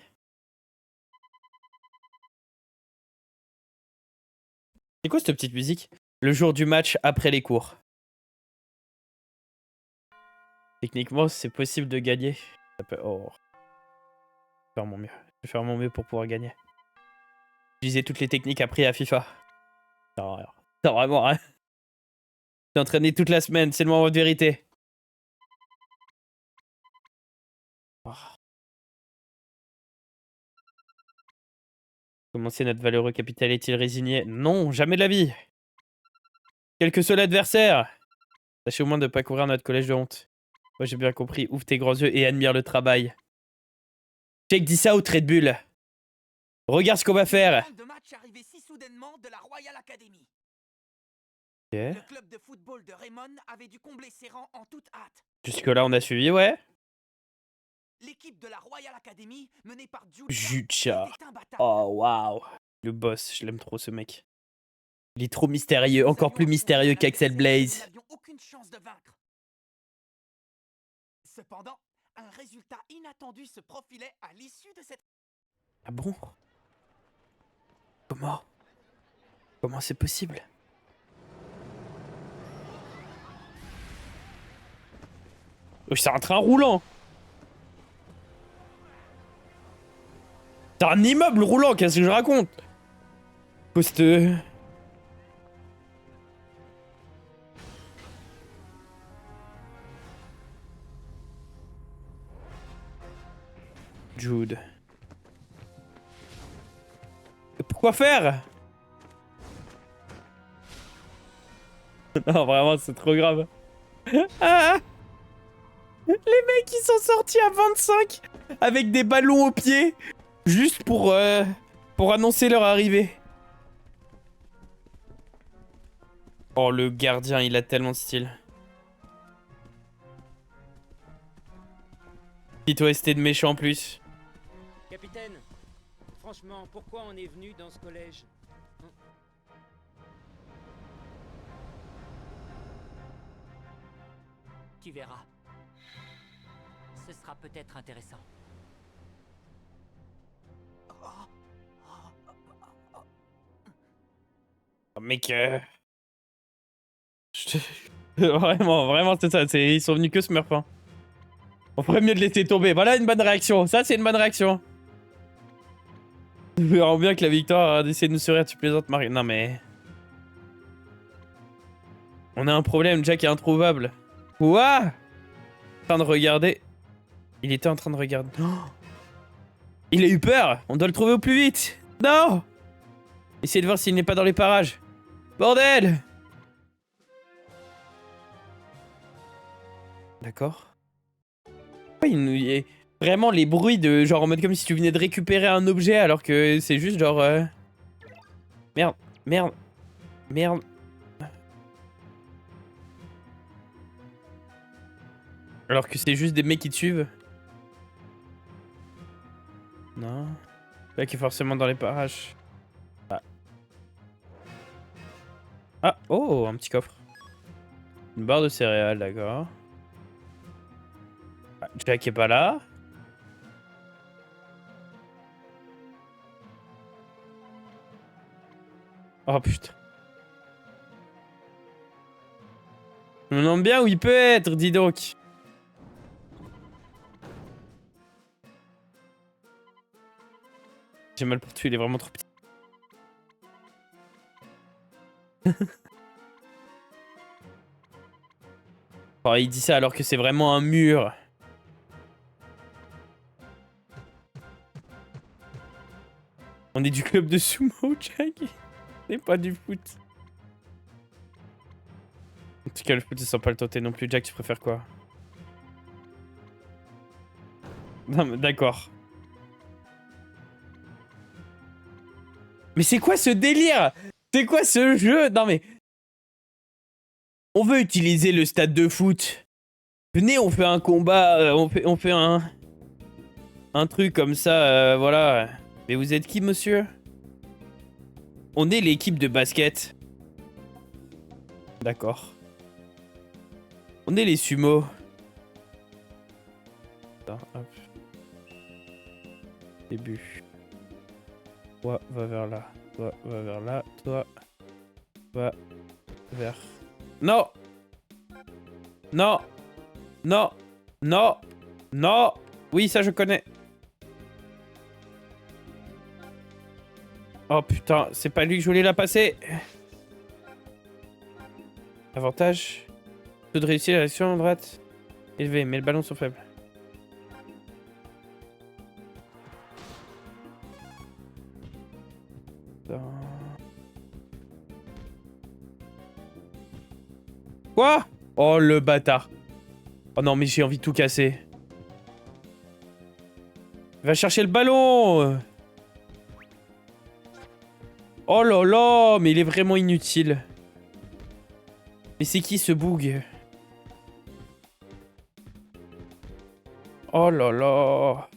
Speaker 1: C'est quoi cette petite musique? Le jour du match après les cours. Techniquement, c'est possible de gagner. Ça peut... Oh. Je vais faire mon mieux. Je vais faire mon mieux pour pouvoir gagner. Utiliser toutes les techniques apprises à FIFA. Non, non, vraiment, hein. J'ai entraîné toute la semaine, c'est le moment de vérité. Oh. Comment c'est notre valeureux capital est-il résigné? Non, jamais de la vie. Quel que soit l'adversaire. Sachez au moins de ne pas courir notre collège de honte. Moi j'ai bien compris, ouvre tes grands yeux et admire le travail. Check dit ça au Red Bull. Regarde ce qu'on va faire.
Speaker 2: Le match arrivé si soudainement de la Royal Academy.
Speaker 1: Ok.
Speaker 2: Le club de football de Raymond avait dû combler ses rangs en toute hâte.
Speaker 1: Jusque-là, on a suivi, ouais.
Speaker 2: L'équipe de la Royal Academy, menée par
Speaker 1: Jutcha.
Speaker 2: était imbattable.
Speaker 1: Oh, waouh. Le boss, je l'aime trop, ce mec. Il est trop mystérieux, encore plus mystérieux qu'Axel Blaze.
Speaker 2: Nous n'avions aucune chance de vaincre. Cependant, un résultat inattendu se profilait à l'issue de cette...
Speaker 1: Ah bon? Comment? Comment c'est possible? Oh, c'est un train roulant. C'est un immeuble roulant, qu'est-ce que je raconte? Poste... Jude. Pourquoi faire? Non, vraiment, c'est trop grave. Ah, les mecs, ils sont sortis à 25 avec des ballons aux pieds juste pour annoncer leur arrivée. Oh, le gardien, il a tellement de style. Petite OST de méchant en plus.
Speaker 5: Capitaine, franchement, pourquoi on est venu dans ce collège?
Speaker 6: Tu verras. Ce sera peut-être intéressant.
Speaker 1: Oh, mec, vraiment, c'est ça. Ils sont venus que Smurf. Hein. On ferait mieux de laisser tomber. Voilà une bonne réaction. Ça, c'est une bonne réaction. Nous verrons bien que la victoire d'essayer de nous sourire, tu plaisantes, Marie. Non, mais... On a un problème. Jack est introuvable. Quoi? En train de regarder. Il était en train de regarder. Oh, il a eu peur. On doit le trouver au plus vite. Non. Essayez de voir s'il n'est pas dans les parages. Bordel. D'accord. Ouais, il est vraiment les bruits de genre en mode comme si tu venais de récupérer un objet alors que c'est juste genre... Merde, merde, merde. Alors que c'est juste des mecs qui te suivent. Non. Là qui est forcément dans les parages. Ah. Ah, oh, un petit coffre. Une barre de céréales, d'accord. Ah, Jack est pas là. Oh putain. Je me demande bien où il peut être, dis donc. J'ai mal partout, il est vraiment trop petit. Oh, il dit ça alors que c'est vraiment un mur. On est du club de sumo, Jack. On n'est pas du foot. En tout cas, le foot, je sens pas le tenter non plus. Jack, tu préfères quoi? Non, mais d'accord. Mais c'est quoi ce délire? C'est quoi ce jeu? Non mais... On veut utiliser le stade de foot. Venez, on fait un combat, on fait un truc comme ça, voilà. Mais vous êtes qui, monsieur? On est l'équipe de basket. D'accord. On est les sumo. Attends, hop. Début. Toi, va vers là. Toi, va vers là. Toi, va vers... Non! Non! Non! Non! Non! Oui, ça je connais. Oh putain, c'est pas lui que je voulais la passer. Avantage. Taux de réussite à l'action à droite. Élevé, mais les ballons sont faibles. Putain. Quoi? Oh le bâtard. Oh non mais j'ai envie de tout casser. Va chercher le ballon. Oh là là, mais il est vraiment inutile. Mais c'est qui ce bug? Oh là là.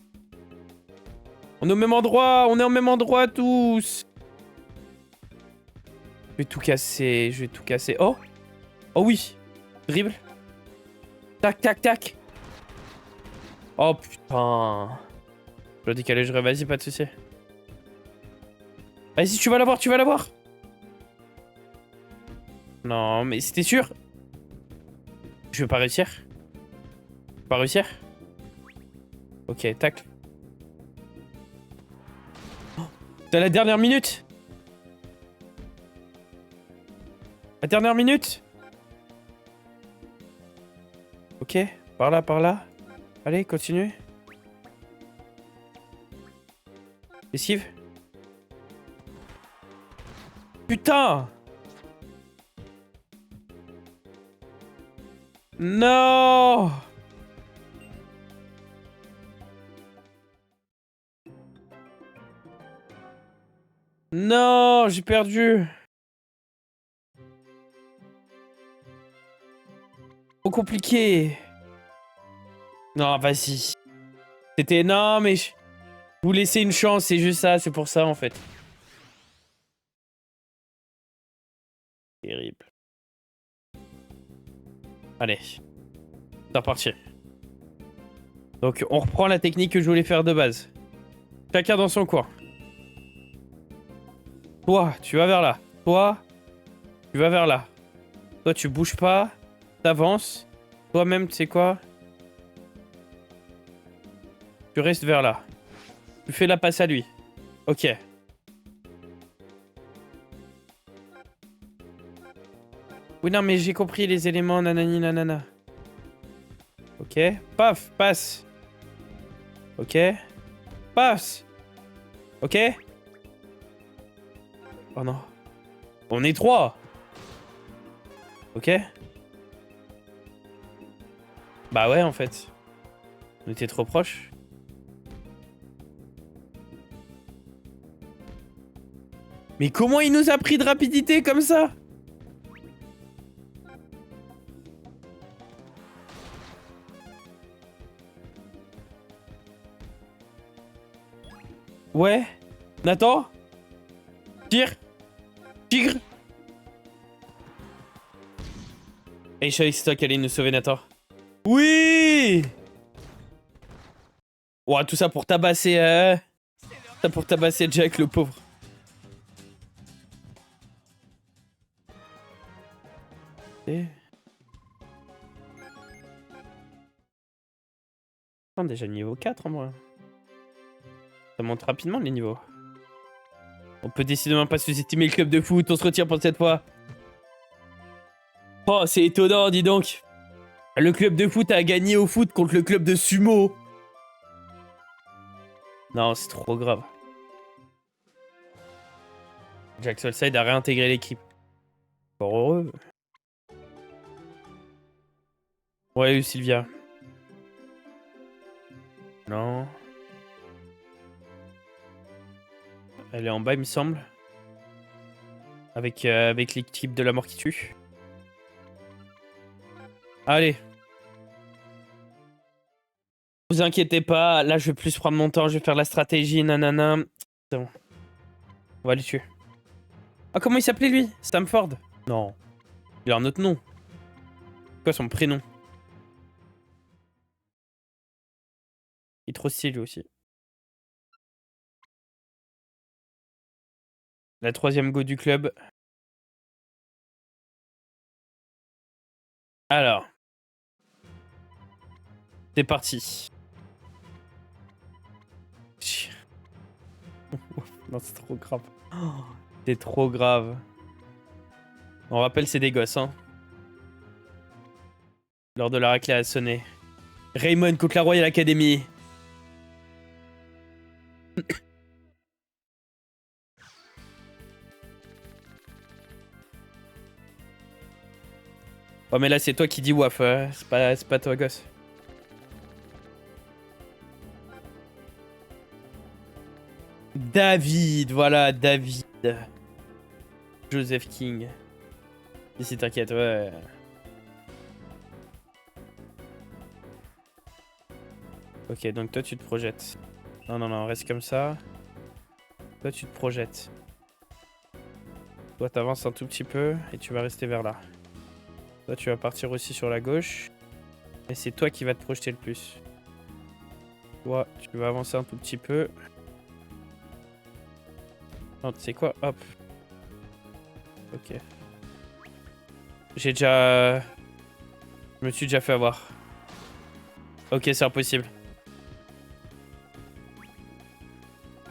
Speaker 1: On est au même endroit, on est au même endroit tous. Je vais tout casser, je vais tout casser. Oh. Oh oui. Dribble. Tac, tac, tac. Oh putain. Je dois décaler, vas-y, pas de soucis. Vas-y, tu vas l'avoir, tu vas l'avoir. Non, mais c'était sûr. Je vais pas réussir. Pas réussir. Ok, tac. Oh, c'est la dernière minute. La dernière minute. Ok, par là, par là. Allez, continue. Esquive. Putain! Non! Non, j'ai perdu. Trop compliqué. Non, vas-y. C'était... Non, mais... Je vous laissez une chance, c'est juste ça, c'est pour ça, en fait. Terrible. Allez. C'est reparti. Donc, on reprend la technique que je voulais faire de base. Chacun dans son coin. Toi, tu vas vers là. Toi, tu vas vers là. Toi, tu bouges pas. T'avances. Toi-même, tu sais quoi? Tu restes vers là. Tu fais la passe à lui. Ok. Oui, non, mais j'ai compris les éléments, nanani, nanana. Ok. Paf, passe. Ok. Passe. Ok. Oh non. On est 3. Ok. Bah ouais, en fait. On était trop proches. Mais comment il nous a pris de rapidité comme ça? Ouais. Nathan? Tire. Tigre. Et je savais que c'est toi qui allais nous sauver, Nathan. Oui! Ouah, tout ça pour tabasser... Ça pour tabasser Jack, le pauvre. Et... On est déjà niveau 4 en vrai. Ça monte rapidement les niveaux. On peut décidément pas sous-estimer le club de foot, on se retire pour cette fois. Oh, c'est étonnant, dis donc. Le club de foot a gagné au foot contre le club de sumo. Non, c'est trop grave. Jack Solside a réintégré l'équipe. Fort heureux. Ouais, Sylvia. Non. Elle est en bas, il me semble. Avec l'équipe de la mort qui tue. Allez. Vous inquiétez pas, là je vais plus prendre mon temps, je vais faire la stratégie, nanana. C'est bon. On va les tuer. Ah, comment il s'appelait lui? Stamford? Non. Il a un autre nom. C'est quoi son prénom? Il est trop stylé lui aussi. La 3ème go du club. Alors. C'est parti. Non, c'est trop grave. Oh, c'est trop grave. On rappelle, c'est des gosses, hein. Lors de la raclée a sonné. Raymond contre la Royal Academy. Oh, mais là, c'est toi qui dis waf. C'est pas toi, gosse. David, voilà, David. Joseph King. Ici, t'inquiète, ouais. Ok, donc toi, tu te projettes. Non, non, non, reste comme ça. Toi, tu te projettes. Toi, t'avances un tout petit peu et tu vas rester vers là. Toi, tu vas partir aussi sur la gauche. Et c'est toi qui vas te projeter le plus. Toi, tu vas avancer un tout petit peu. Non, tu sais quoi? Hop. Ok. J'ai déjà... Je me suis déjà fait avoir. Ok, c'est impossible.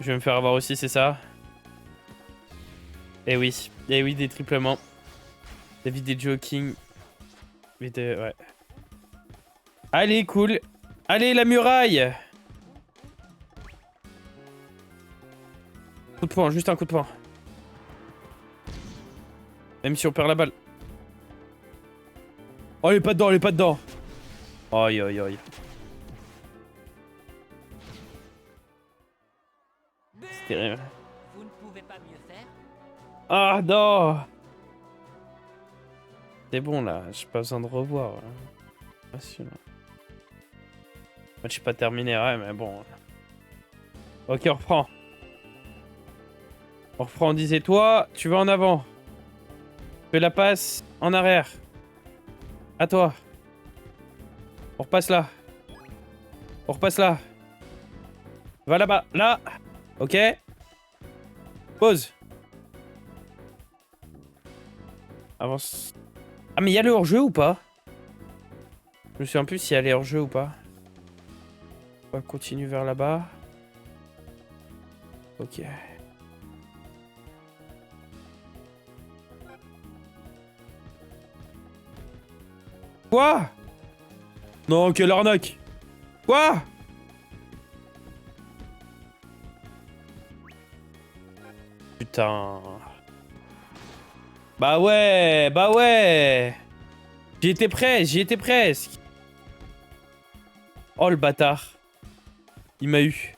Speaker 1: Je vais me faire avoir aussi, c'est ça? Eh oui. Eh oui, des triplements. David des joking. Ouais. Allez, cool. Allez, la muraille! Coup de poing, juste un coup de poing. Même si on perd la balle. Oh, elle est pas dedans, elle est pas dedans. Aïe, aïe, aïe. C'est terrible.
Speaker 6: Vous ne pouvez pas mieux faire?
Speaker 1: Ah, non! C'est bon, là. J'ai pas besoin de revoir. Pas sûr. Match pas terminé, ouais, mais bon. Ok, on reprend. On reprend, on disait toi, tu vas en avant. Fais la passe en arrière. À toi. On repasse là. On repasse là. Va là-bas. Là. Ok. Pause. Avance. Ah, mais il y a le hors-jeu ou pas? Je me souviens plus s'il y a les hors-jeu ou pas. On continue vers là-bas. Ok. Quoi? Non, quelle arnaque! Quoi? Putain. Bah ouais, bah ouais. J'y étais presque, j'y étais presque. Oh le bâtard. Il m'a eu.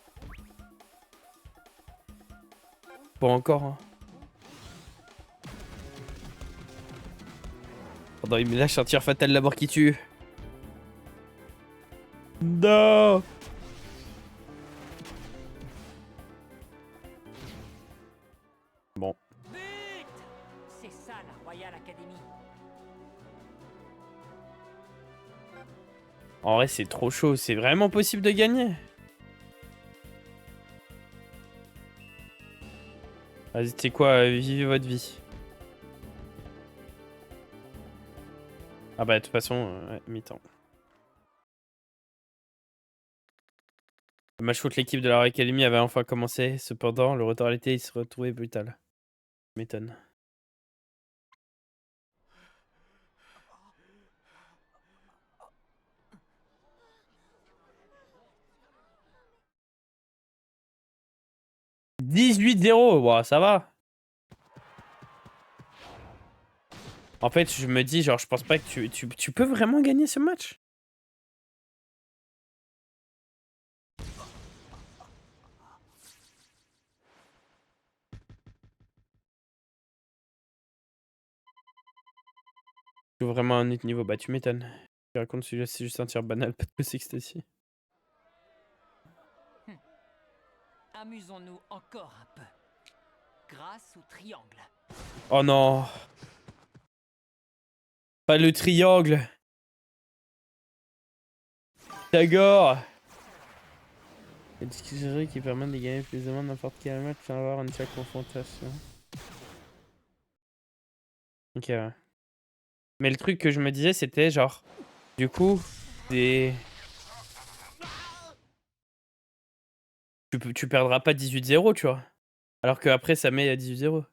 Speaker 1: Pas encore, hein. Pendant il me lâche un tir fatal, la mort qui tue. Non. Bon.
Speaker 6: But! C'est ça la Royal Academy.
Speaker 1: En vrai, c'est trop chaud. C'est vraiment possible de gagner. Vas-y, tu sais quoi, vivez votre vie. Ah bah de toute façon, ouais, mi-temps. Le match contre l'équipe de la Academy avait enfin commencé. Cependant, le retour à l'été, il se retrouvait brutal. Je m'étonne. « 18-0 !» Wow, ça va. En fait, je me dis, genre, je pense pas que tu peux vraiment gagner ce match. Tu veux vraiment un autre niveau? Bah, tu m'étonnes. Tu racontes celui-là, c'est juste un tir banal, pas de sextasy.
Speaker 6: Amusons-nous encore un peu. Grâce au triangle.
Speaker 1: Oh non. Pas le triangle. Tagore. Il y a des discoveries qui permettent de gagner plus ou moins n'importe quel match sans avoir une seule confrontation. Ok, ouais. Mais le truc que je me disais, c'était genre, du coup, des... Tu perdras pas 18-0, tu vois. Alors qu'après, ça met à 18-0.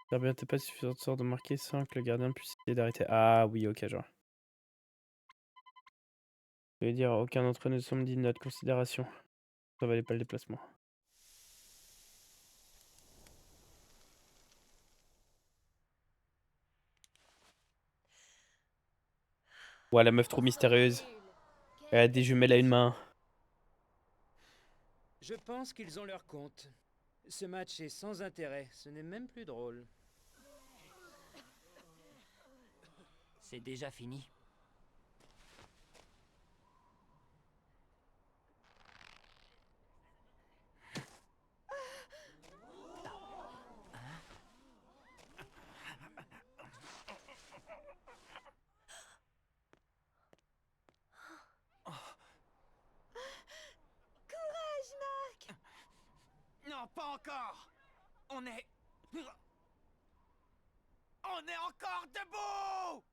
Speaker 1: T'as bien, t'es pas suffisant de sorte de marquer sans que le gardien puisse essayer d'arrêter. Ah oui, ok, genre. Je veux dire, aucun d'entre eux ne semble digne de notre considération. Ça valait pas le déplacement. Ouais, la meuf trop mystérieuse. Elle a des jumelles à une main.
Speaker 5: Je pense qu'ils ont leur compte. Ce match est sans intérêt, ce n'est même plus drôle.
Speaker 6: C'est déjà fini.
Speaker 2: Non, pas encore. On est encore debout.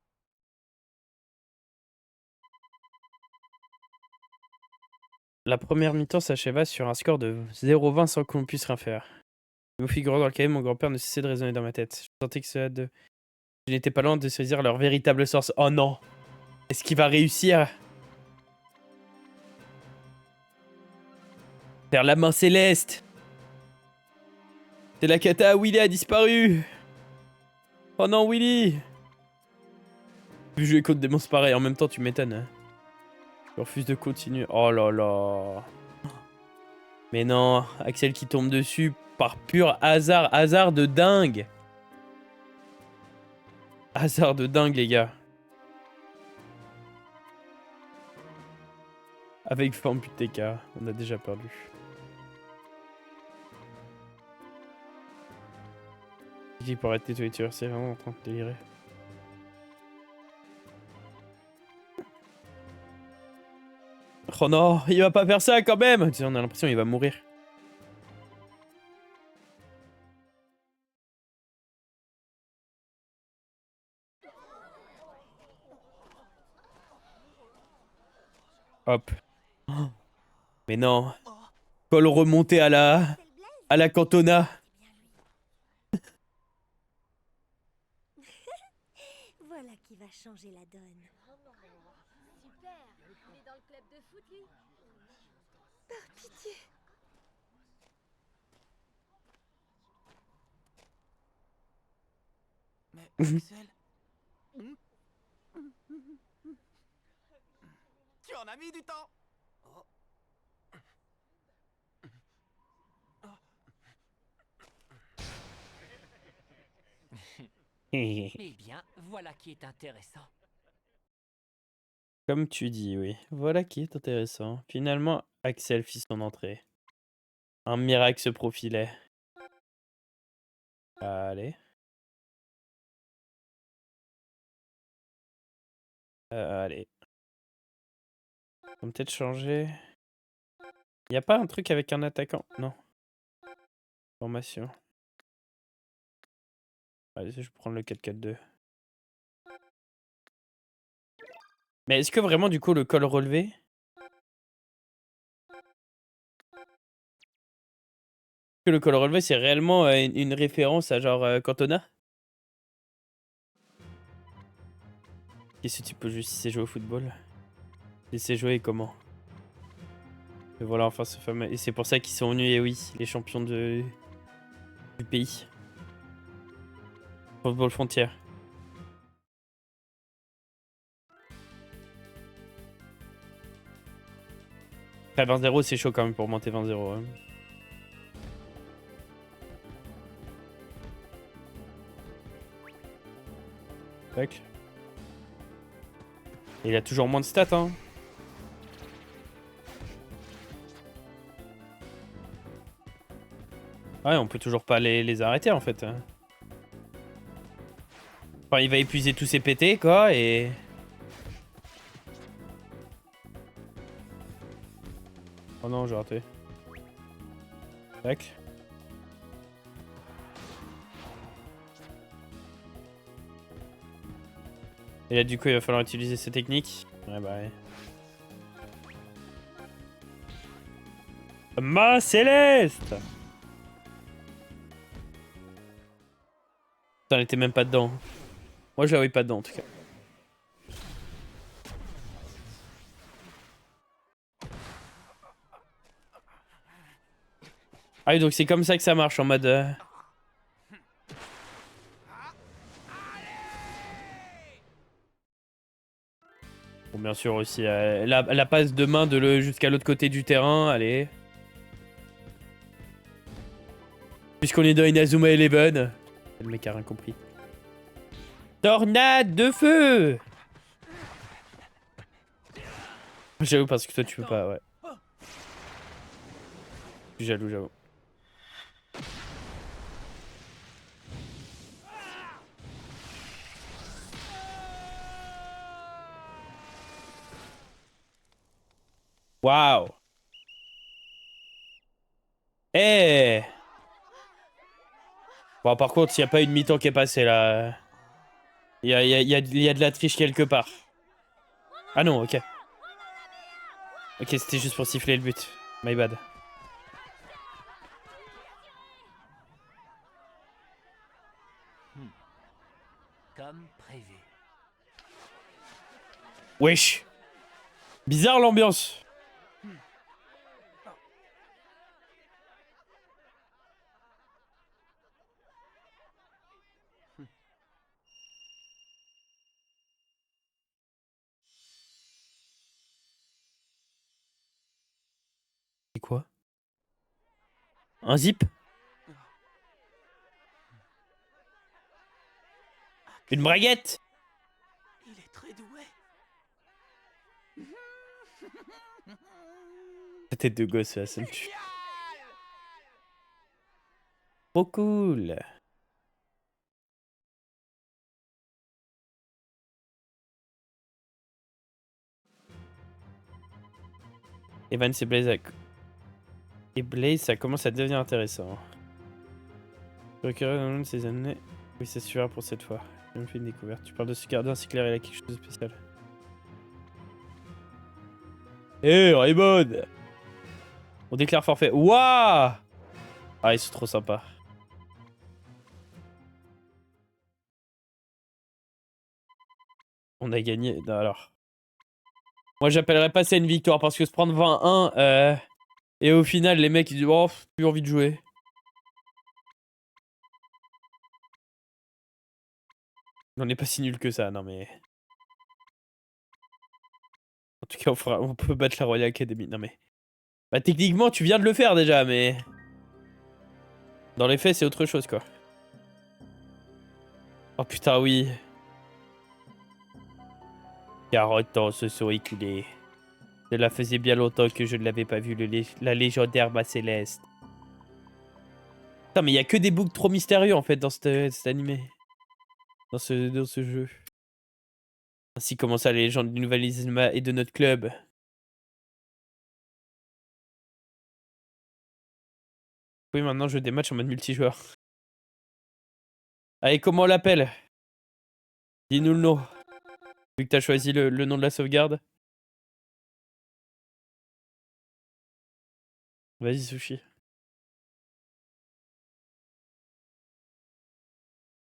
Speaker 1: La première mi-temps s'acheva sur un score de 0-20 sans qu'on puisse rien faire. Me figurant dans le cahier, mon grand-père ne cessait de résonner dans ma tête. Je sentais que je n'étais pas loin de saisir leur véritable sens. Oh non! Est-ce qu'il va réussir? Faire la main céleste! C'est la cata, Willy a disparu! Oh non, Willy! Je jouer contre des monstres pareils, en même temps, tu m'étonnes. Hein. Je refuse de continuer. Oh là là. Mais non, Axel qui tombe dessus par pur hasard. Hasard de dingue. Hasard de dingue, les gars. Avec forme TK, on a déjà perdu. Qui pour arrêter tous les tueurs, c'est vraiment en train de délirer. Oh non, il va pas faire ça quand même! Tu sais, on a l'impression qu'il va mourir. Hop. Mais non. Col remonté à la Cantona.
Speaker 4: Voilà qui va changer la donne. Super. Il est dans le club de foot, lui. Par pitié.
Speaker 2: Mais Axel, tu en as mis du temps.
Speaker 6: Eh bien, voilà qui est intéressant.
Speaker 1: Comme tu dis, oui. Voilà qui est intéressant. Finalement, Axel fit son entrée. Un miracle se profilait. Allez. Allez. On va peut-être changer. Y a pas un truc avec un attaquant? Non. Formation. Allez, je vais prendre le 4-4-2. Mais est-ce que vraiment, du coup, le col relevé... que le col relevé, c'est réellement une référence à genre Cantona? Qu'est-ce que tu peux juste si c'est jouer au football? Et c'est joué comment? Et voilà, enfin, ce fameux... Et c'est pour ça qu'ils sont venus, et oui, les champions du pays. Football frontière. Après 20-0, c'est chaud quand même pour monter 20-0. Hein. Tac. Et il a toujours moins de stats, hein. Ouais, on peut toujours pas les arrêter en fait. Enfin, il va épuiser tous ses PT, quoi, et... Oh non, j'ai raté. Tac. Et là, du coup, il va falloir utiliser ces techniques. Ouais, bah ouais. Ma Céleste! Putain, elle était même pas dedans. Moi, je la voyais pas dedans, en tout cas. Ah oui, donc c'est comme ça que ça marche, en mode... Bon, bien sûr, aussi, la passe de main jusqu'à l'autre côté du terrain, allez. Puisqu'on est dans Inazuma Eleven. Le mec a rien compris. Tornade de feu! J'avoue, parce que toi, tu peux pas, ouais. Je suis jaloux, j'avoue. Waouh! Eh! Bon, par contre, il n'y a pas une mi-temps qui est passée, là. Il y a de la triche quelque part. Ah non, ok. Ok, c'était juste pour siffler le but. My bad.
Speaker 6: Comme prévu.
Speaker 1: Wesh! Bizarre l'ambiance. C'est quoi? Un zip? Une braguette?
Speaker 2: Il est très doué.
Speaker 1: La tête de gosse, là, ça me tue. Trop cool. Evans et Blaze, et Blaze, ça commence à devenir intéressant. Recueillir dans l'une de ces années. Oui, c'est suffira pour cette fois. J'ai même fait une découverte. Tu parles de ce gardien, c'est clair, il a quelque chose de spécial. Eh, Raymond! On déclare forfait. Waouh! Ah, ils sont trop sympas. On a gagné. Non, alors. Moi, j'appellerais pas ça une victoire parce que se prendre 20-1 et au final, les mecs ils disent oh, plus envie de jouer. On n'est pas si nul que ça, non mais. En tout cas, on peut battre la Royal Academy. Non mais. Bah, techniquement, tu viens de le faire déjà, mais. Dans les faits, c'est autre chose quoi. Oh putain, oui. 40 ans se sont écoulés. Cela faisait bien longtemps que je ne l'avais pas vu, la légendaire Ma Céleste. Putain, mais il y a que des bugs trop mystérieux en fait dans cet animé. Dans ce jeu. Ainsi commence la légende du nouvel Inazuma et de notre club. Oui, maintenant je joue des matchs en mode multijoueur. Allez, comment on l'appelle? Dis-nous le nom. Vu que t'as choisi le nom de la sauvegarde. Vas-y, Sushi.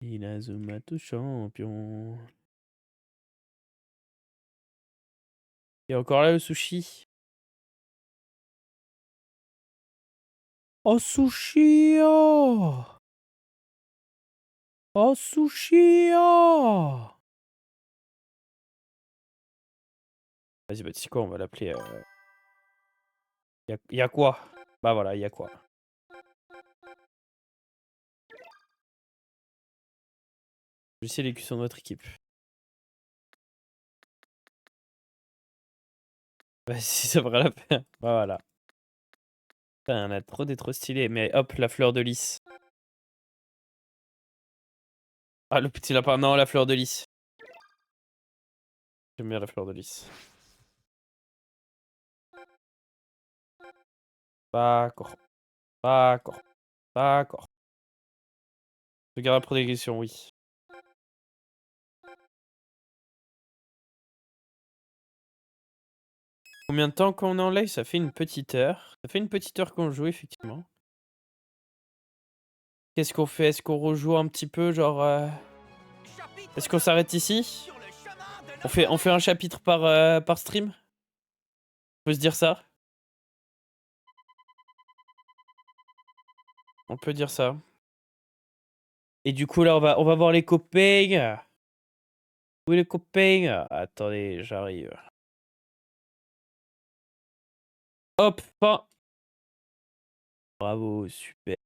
Speaker 1: Inazuma tout champion. Et encore là le Sushi. Oh Sushi oh, oh Sushi oh. Vas-y, bah tu sais quoi, on va l'appeler... Y a quoi? Bah voilà, y a quoi? Je sais les cuissons de notre équipe. Vas-y, ça vaut la peine. Bah voilà. Putain, on a trop des trop stylés. Mais hop, la fleur de lys. Ah, le petit lapin. Non, la fleur de lys. J'aime bien la fleur de lys. D'accord. D'accord. D'accord. Je garde la progression, oui. Combien de temps qu'on est en live? Ça fait une petite heure. Ça fait une petite heure qu'on joue, effectivement. Qu'est-ce qu'on fait? Est-ce qu'on rejoue un petit peu, genre... Est-ce qu'on s'arrête ici? On fait un chapitre par stream? On peut se dire ça? On peut dire ça. Et du coup, là, on va voir les copains. Où est les copains? Attendez, j'arrive. Hop, fin. Bravo, super.